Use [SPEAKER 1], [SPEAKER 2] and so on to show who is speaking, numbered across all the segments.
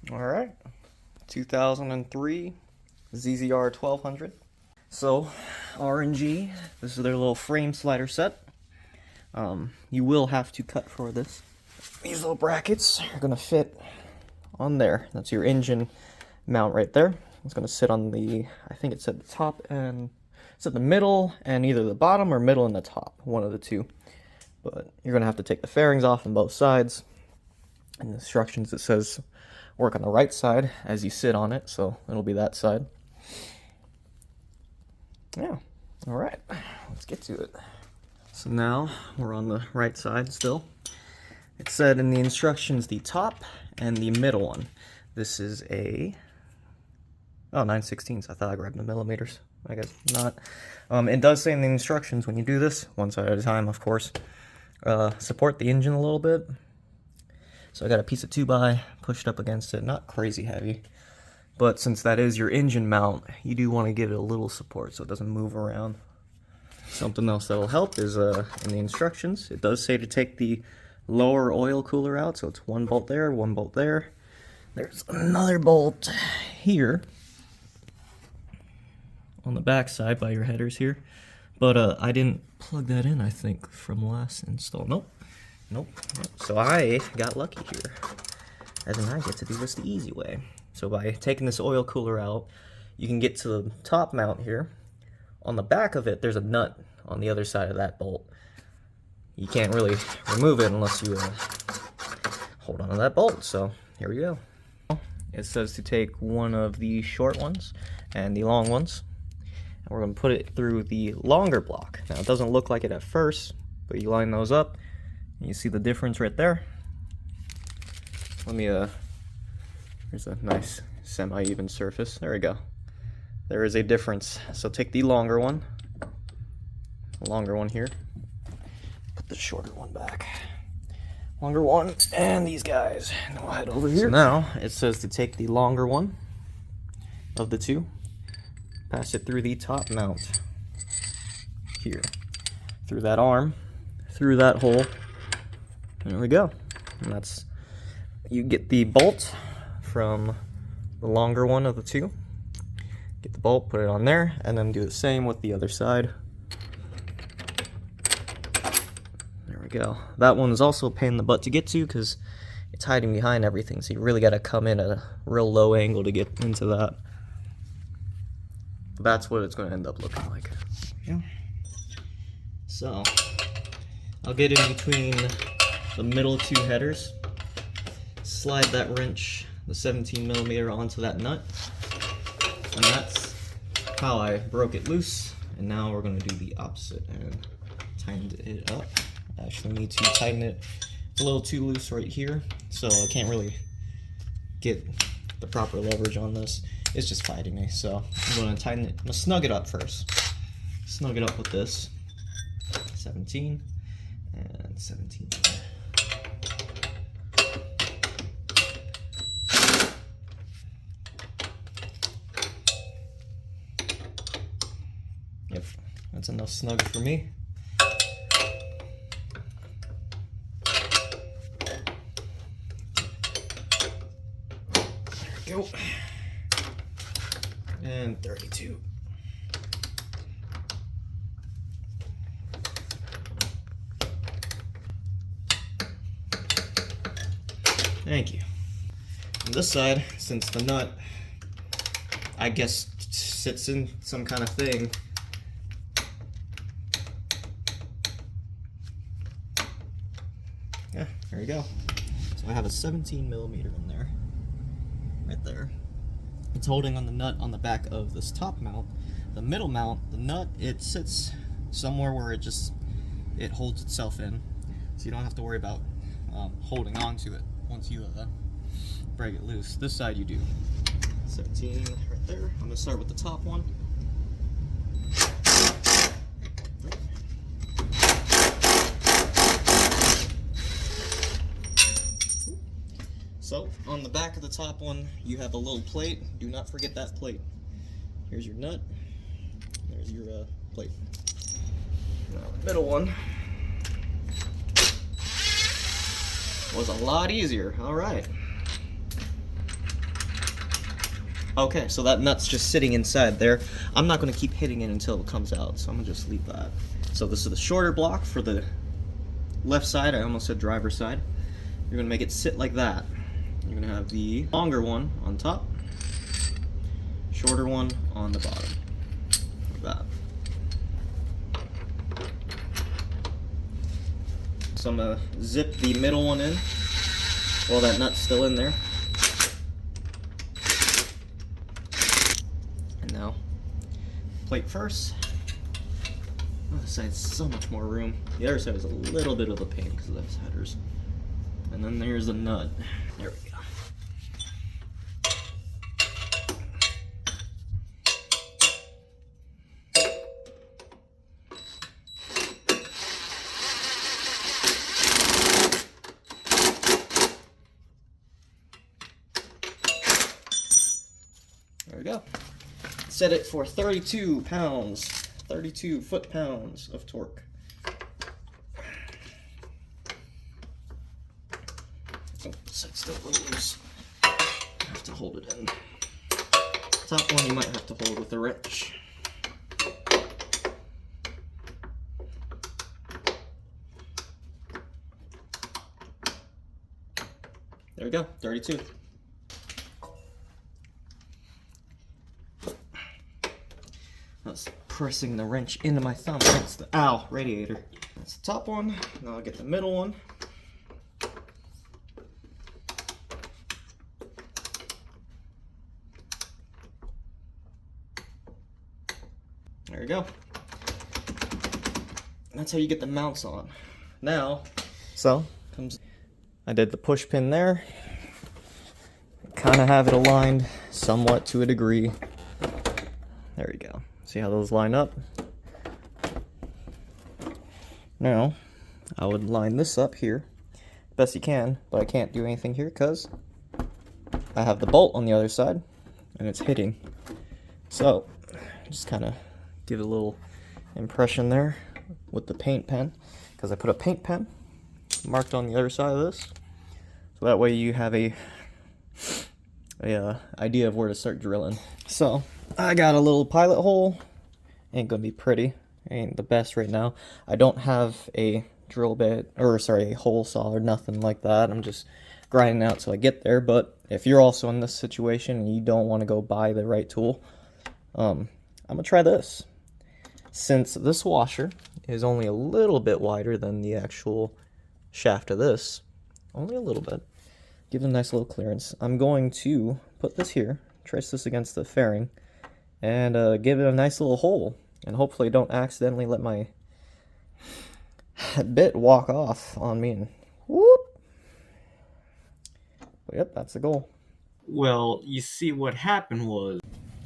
[SPEAKER 1] Alright, 2003 ZZR 1200. So, RNG, this is their little frame slider set. You will have to cut for this. These little brackets are going to fit on there. That's your engine mount right there. It's going to sit on the, I think it's at the top and it's at the middle and either the bottom or middle and the top, one of the two. But you're going to have to take the fairings off on both sides. In the instructions it says work on the right side as you sit on it, so it'll be that side. Yeah, alright, let's get to it. So now we're on the right side still. It said in the instructions the top and the middle one. This is a 9/16. I thought I grabbed the millimeters. I guess not. It does say in the instructions when you do this, one side at a time, of course, support the engine a little bit. So I got a piece of 2x pushed up against it, not crazy heavy, but since that is your engine mount, you do want to give it a little support so it doesn't move around. Something else that'll help is in the instructions, it does say to take the lower oil cooler out, so it's one bolt there, one bolt there. There's another bolt here on the back side by your headers here, but I didn't plug that in, I think, from last install. Nope. So I got lucky here, as in I get to do this the easy way. So by taking this oil cooler out, you can get to the top mount here. On the back of it, there's a nut on the other side of that bolt. You can't really remove it unless you hold on to that bolt, so here we go. It says to take one of the short ones and the long ones, and we're going to put it through the longer block. Now it doesn't look like it at first, but you line those up, and you see the difference right there. Let me, here's a nice semi-even surface. There we go. There is a difference. So take the longer one here, put the shorter one back. Longer one, and these guys. And we'll head over here. So now it says to take the longer one of the two, pass it through the top mount here, through that arm, through that hole. There we go. And that's, you get the bolt from the longer one of the two. Get the bolt, put it on there, and then do the same with the other side. There we go. That one is also a pain in the butt to get to because it's hiding behind everything, so you really got to come in at a real low angle to get into that. But that's what it's going to end up looking like. Yeah. So I'll get in between the middle two headers, slide that wrench, the 17mm, onto that nut. And that's how I broke it loose. And now we're going to do the opposite and tighten it up. I actually need to tighten it. It's a little too loose right here, so I can't really get the proper leverage on this. It's just fighting me, so I'm going to tighten it. I'm going to snug it up first. Snug it up with this 17 and 17. Yep, that's enough snug for me. There we go. And 32. Thank you. On this side, since the nut, I guess, sits in some kind of thing, yeah, there you go. So I have a 17mm in there, right there. It's holding on the nut on the back of this top mount. The middle mount, the nut, it sits somewhere where it holds itself in, so you don't have to worry about holding on to it once you break it loose. This side you do. 17 right there. I'm gonna start with the top one. So, on the back of the top one, you have a little plate. Do not forget that plate. Here's your nut. There's your plate. Now, the middle one was a lot easier. All right. Okay, so that nut's just sitting inside there. I'm not going to keep hitting it until it comes out, so I'm going to just leave that. So this is the shorter block for the left side. I almost said driver's side. You're going to make it sit like that. You're going to have the longer one on top, shorter one on the bottom, like that. So I'm going to zip the middle one in while that nut's still in there. And now, plate first. Oh, this side's so much more room. The other side is a little bit of a pain because of those headers. And then there's the nut. There we go. There we go. Set it for 32 pounds, 32 foot-pounds of torque. Oh, this side's still a little loose. I have to hold it in. Top one you might have to hold with a wrench. There we go, 32. I was pressing the wrench into my thumb against the radiator. That's the top one. Now I'll get the middle one. There you go. That's how you get the mounts on. Now, I did the push pin there. Kind of have it aligned somewhat to a degree. There we go. See how those line up? Now, I would line this up here best you can, but I can't do anything here because I have the bolt on the other side and it's hitting. So, just kind of give it a little impression there with the paint pen, because I put a paint pen marked on the other side of this, so that way you have a idea of where to start drilling. So I got a little pilot hole. Ain't gonna be pretty, ain't the best right now. I don't have a drill bit, or sorry, a hole saw or nothing like that. I'm just grinding out till I get there. But if you're also in this situation and you don't want to go buy the right tool, I'm gonna try this. Since this washer is only a little bit wider than the actual shaft of this, only a little bit, give it a nice little clearance. I'm going to put this here, trace this against the fairing, and give it a nice little hole, and hopefully don't accidentally let my bit walk off on me and whoop. But yep, that's the goal.
[SPEAKER 2] Well, you see, what happened was...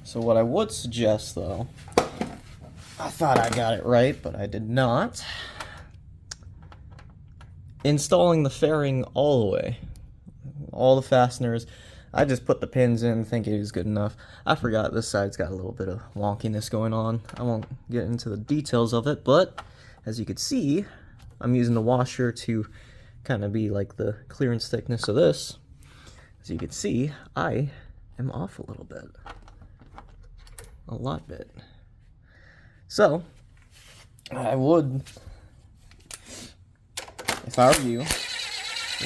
[SPEAKER 1] So what I would suggest, though, I thought I got it right, but I did not. Installing the fairing all the way. All the fasteners. I just put the pins in thinking it was good enough. I forgot this side's got a little bit of wonkiness going on. I won't get into the details of it, but as you can see, I'm using the washer to kind of be like the clearance thickness of this. As you can see, I am off a little bit. A lot bit. So, I would, if I were you,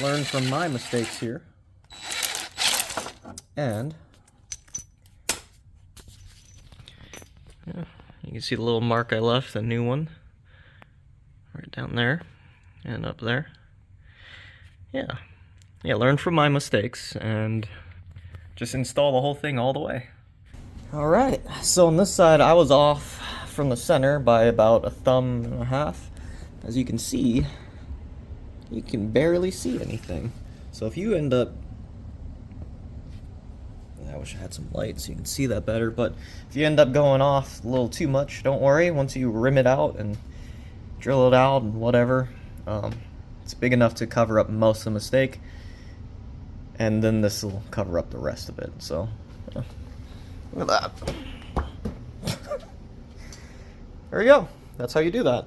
[SPEAKER 1] learn from my mistakes here. And yeah, you can see the little mark I left, the new one, right down there and up there. Yeah, learn from my mistakes and just install the whole thing all the way. All right, so on this side I was off from the center by about a thumb and a half. As you can see, you can barely see anything. So if you end up, I wish I had some light so you can see that better, but if you end up going off a little too much, don't worry. Once you rim it out and drill it out and whatever, it's big enough to cover up most of the mistake, and then this will cover up the rest of it. So yeah. Look at that. There you go. That's how you do that.